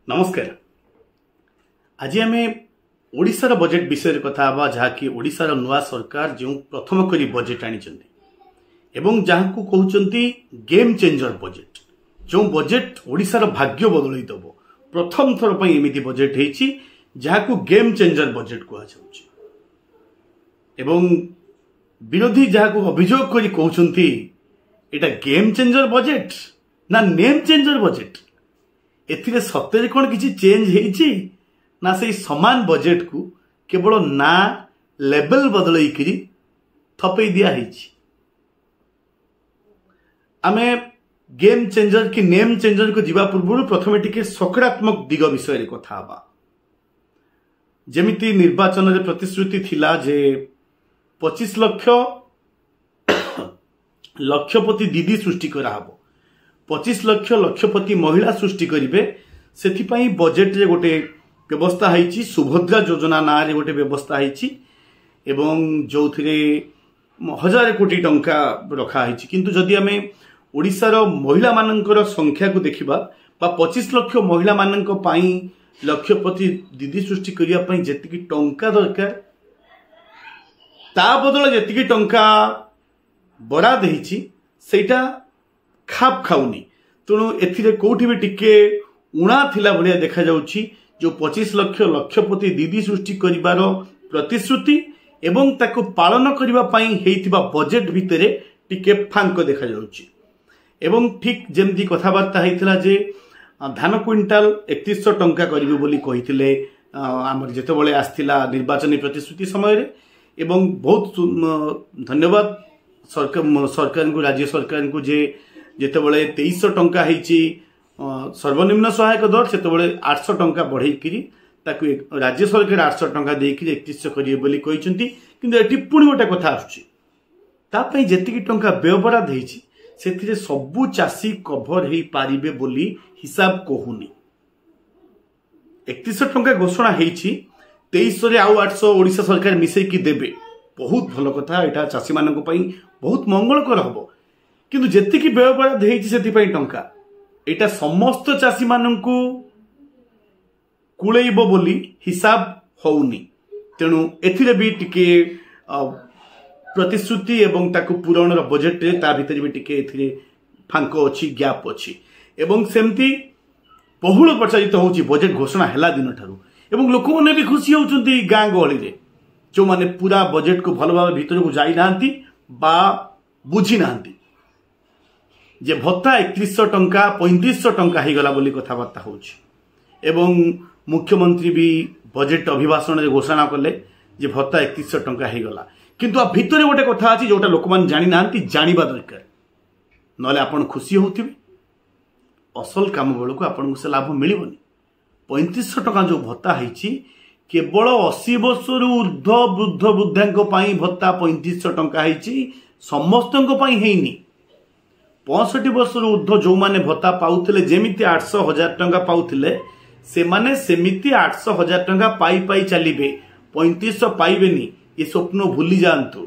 नमस्कार। आज आम ओडिशार बजेट विषय कथा हवा जहाँकि ओडिशार नुआ सरकार जो प्रथम करी बजेट आनी जहाँ को कहते गेम चेंजर बजेट जो बजेट ओडिशार भाग्य बदल दब प्रथम थर पर एमती बजेट होती जहाँ को गेम चेंजर बजेट कहुच्छे एवं विरोधी जहाँ को अभियोग करी कहते एटा गेम चेंजर बजेट ना नेम चेंजर बजेट एथिरे सत्य कौन किसी चेंज होती ना से समान बजेट को केवल ना लेवल बदल थपे दिया आमे गेम चेंजर कि नेम चेंजर को जीवा पूर्व प्रथम टिके सकारात्मक दिग विषय कथा हवा। जेमिति निर्वाचन रे प्रतिश्रुति थिला जे 25 लाख लक्षपति दीदी सृष्टि करा हबो 25 लाख लक्षपति महिला सृष्टि करिवे सेथिपाई बजेट रे गोटे व्यवस्था है सुभद्रा योजना ना रे गोटे व्यवस्था है एवं जो थिरे 1000 कोटी टंका रखा है किंतु जदि आमे ओडिशार महिला मानकर संख्या को देखिबा 25 लाख महिला मानक पाई लक्षपति दीदी सृष्टि करिया पाई जेतिकी टंका दरकार ता बदल जेतिकी टंका बड़ा देहिछि सेटा खाप खाउनी तेणु एथिरे कोठी भी टिके उणा थिला भलिया देखा जाउछि जो 25 लाख लक्षपति दीदी सृष्टि करिवार प्रतिश्रुति एवं ताको पालन करिवा पई हेइतिबा बजेट भितरे टिके फांक देखा जाउछि एवं ठीक जेमती कथाबार्ता हेइतिला जे धान क्विंटाल 3100 टंका करिवे बोली कहिथिले हमर जेतेबेले आस्थिला निर्वाचन प्रतिश्रुति समय रे एवं बहुत धन्यवाद सरकार को राज्य सरकार को जे जेतेबेले 2300 टंका हेइछि सर्वनिम्न सहायक दर सेतेबेले 800 टंका बढ़ेइकिरी ताकू राज्य सरकार 800 टंका देइकिरी 3100 करिवे बोली कहिसंती किंतु एठी पुणी गोटे कथा आछुछि ता पई जेतिकी टंका व्यवहार देइछि सेथिरे सबु चासी कभर हेइ पारिबे बोली हिसाब कहूनी 3100 टंका घोषणा हेइछि 2300 रे आउ 800 ओडिशा सरकार मिसेई कि देबे बहुत भल कथा एटा चासी मानक पई बहुत मंगलकर हबो किंतु जेतिकी व्यवहार देइछि सेति पई टंका एटा समस्त चासी मानकू कुलेइबो बोली हिसाब होउनी तेणु एथिरे भी टिके प्रतिश्रुति एवं ताकू पूरण बजेट रे ता भितर भी टिके एथिरे फांक अछि गैप अछि एवं सेमती बहुल प्रचारित होउछि बजेट घोषणा हैला दिन ठारू एवं लोक माने भी खुशी होउछंती गां गहली रे जो माने पूरा बजेट को भल भाव भीतर को जाई नांती बा बुझी नांती जे भत्ता 3100 टंका 3500 टंका ही गला बोली कथाबार्ता होउछि एवं मुख्यमंत्री भी बजेट अभिभाषण रे घोषणा कले जे भत्ता 3100 टंका ही गला किंतु आ भितरे गोटे कथा अछि जोटा लोक मान जानि नांती जानिबा दरकार नले आपण खुशी होउथिबे असल काम बेल को आपण से लाभ मिलिबनी 3500 टंका जो भत्ता हैछि केवल 80 वर्ष ऊर्ध्व वृद्ध वृद्धांक पाई भत्ता 3500 टंका हैछि समस्तंक पाई हेइनी 65 वर्ष ऊर्ध्व जो माने भत्ता पाउथिले जेमिति 800,000 टंका पाउथिले से माने सेमिति 800,000 टंका पाई पाई चलिबे 3500 पाइबेनी ये स्वप्न भूली जानतु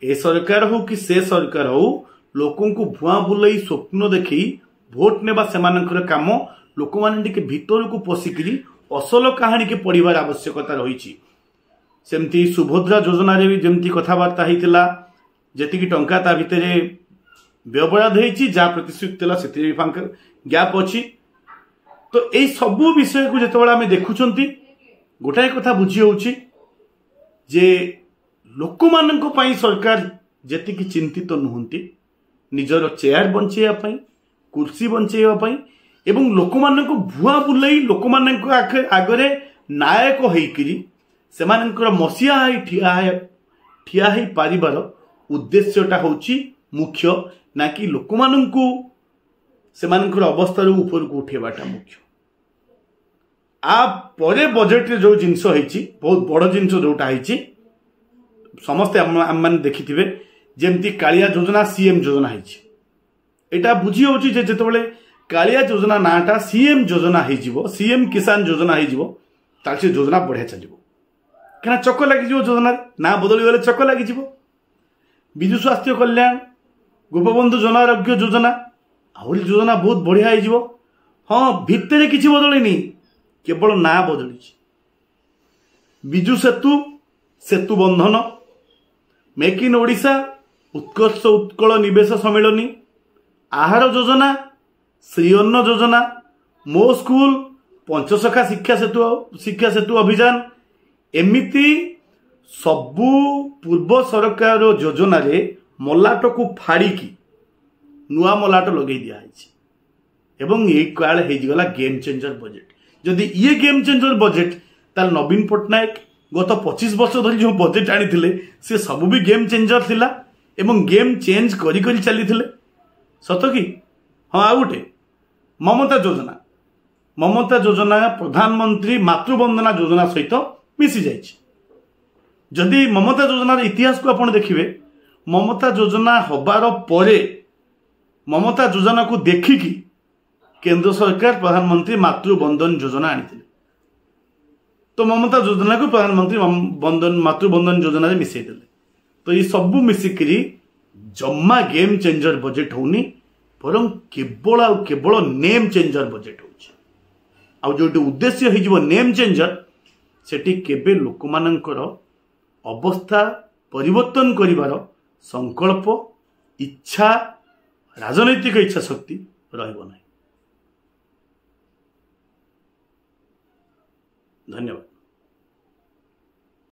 ए सरकार हो कि से सरकार हो लोकों को भुआ बुलई स्वप्न देखी भोट नेबा सेमानकर काम लोक माने टिके भीतर को पसिकरी असल कहानी के पढ़िबार आवश्यकता रही सेमती सुभद्रा योजना रे भी जेमती कथाबार्ता हेतिला जेतिकी टंका ता भितरे व्यवहार हेछि जा प्रतिश्रुति थिला सेति भी फांक गैप अछि तो एई सबु विषय को जेतबेला हम देखुचंती गोटाए कथा बुझी होउछि जे लोक मानक पई सरकार जेतिकी चिंतित नहुंती निजर चेयर बंचेया पई कुर्सी बंचेया पई एवं लोक मानक भुआ बुलई लोक मानक आगरे नायक होइकिरी सेमानकर मसिया ठिया है पारिबार उद्देश्यटा होची मुख्य ना कि लोक मानकू सेमानकर अवस्था ऊपर को उठेबाटा मुख्य आ परे बजेट रे जो जिंस होइची बहुत बड़ जिंस जोटा होइची समस्त हम देखिथिबे जेमती कालिया योजना सीएम योजना होइची एटा बुझी होची जे जेतबेले कालिया योजना नाटा सीएम योजना हेजिवो सीएम किसान योजना हेजिवो तार से योजना बढ़िया चलिवो कना चक्कर लागि जिवो योजना ना बदली गले चक्कर लागि जिवो विजु स्वास्थ्य कल्याण गोपबंधु जन आरोग्य योजना आहरी योजना बहुत बढ़िया हेजिवो हाँ भित्तर किसी बदलनी केवल ना बदली विजु सेतु सेतु बंधन मेक इन ओडिशा उत्कर्ष उत्कल निवेश सम्मिलनी आहार योजना श्री अन्न योजना मो स्कूल पंचसखा शिक्षा सेतु अभियान एमिति सबू पूर्व सरकार योजना रे मलाट को फाड़िकी नुआ मलाट लगे दिखाई एवं ये काल होगला गेम चेंजर बजेट जदि ये गेम चेंजर बजेट ताल नवीन पट्टनायक गत 25 वर्ष धरी जो बजेट आनी से सब भी गेम चेंजर थिला एवं गेम चेंज करी करी चली सत कि हाँ आ गोटे ममता योजना प्रधानमंत्री मातृवंदना योजना सहित मिसी जाइछि जदि ममता योजनार इतिहास को आपण देखिए ममता योजना हबार परे ममता योजना को देखिकी केंद्र सरकार प्रधानमंत्री मातृवंदन योजना आनी तो ममता योजना को प्रधानमंत्री मातृवंदन योजना रे मिसई देले तो ये सब मिसिकी जम्मा गेम चेंजर बजेट होनी बरं केवल नेम चेंजर बजेट हो जो उद्देश्य हो नेम चेंजर सेठी केबे लोक मानकर अवस्था परिवर्तन करिवार संकल्प इच्छा राजनैतिक इच्छा शक्ति रहिबो नहीं। धन्यवाद।